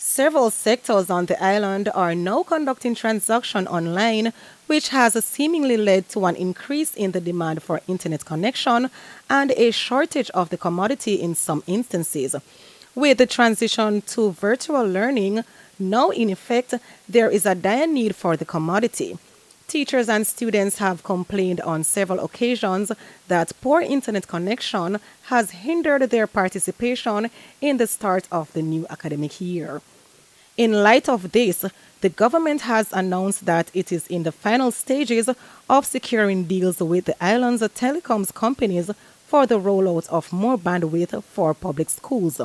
Several sectors on the island are now conducting transactions online, which has seemingly led to an increase in the demand for internet connection and a shortage of the commodity in some instances. With the transition to virtual learning now in effect, there is a dire need for the commodity. Teachers and students have complained on several occasions that poor internet connection has hindered their participation in the start of the new academic year. In light of this, the government has announced that it is in the final stages of securing deals with the island's telecoms companies for the rollout of more bandwidth for public schools.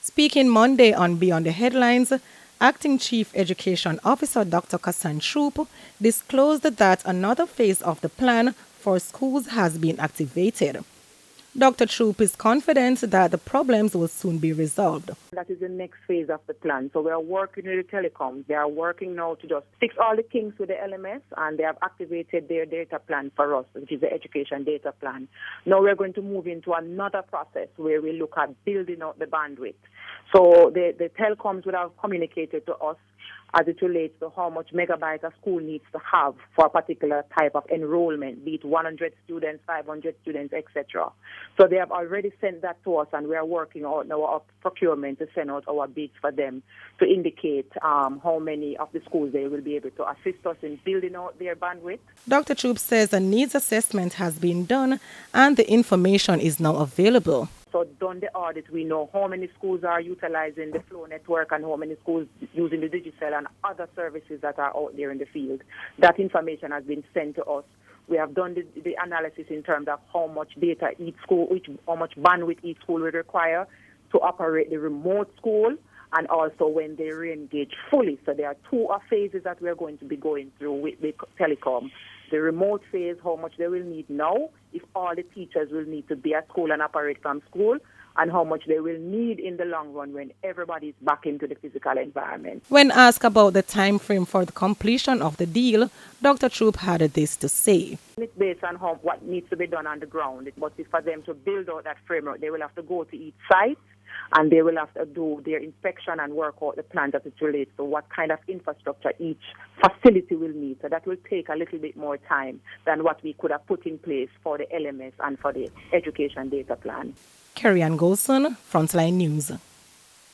Speaking Monday on Beyond the Headlines, Acting Chief Education Officer Dr. Kassan Troop disclosed that another phase of the plan for schools has been activated. Dr. Troop is confident that the problems will soon be resolved. That is the next phase of the plan. So we are working with the telecoms. They are working now to just fix all the kinks with the LMS, and they have activated their data plan for us, which is the education data plan. Now we're going to move into another process where we look at building out the bandwidth. So the telecoms would have communicated to us as it relates to how much megabyte a school needs to have for a particular type of enrollment, be it 100 students, 500 students, etc. So they have already sent that to us, and we are working on our procurement to send out our bids for them to indicate how many of the schools they will be able to assist us in building out their bandwidth. Dr. Troop says a needs assessment has been done and the information is now available. So done the audit, we know how many schools are utilizing the Flow network and how many schools using the Digicel and other services that are out there in the field. That information has been sent to us. We have done the analysis in terms of how much data each school, how much bandwidth each school will require to operate the remote school, and also when they re-engage fully. So there are two phases that we're going to be going through with the telecom. The remote phase, how much they will need now, if all the teachers will need to be at school and operate from school, and how much they will need in the long run when everybody is back into the physical environment. When asked about the time frame for the completion of the deal, Dr. Troop had this to say. It's based on what needs to be done on the ground, but for them to build out that framework, they will have to go to each site, and they will have to do their inspection and work out the plan that it relates to what kind of infrastructure each facility will need. So that will take a little bit more time than what we could have put in place for the LMS and for the education data plan. Kerry Ann Golson, Frontline News.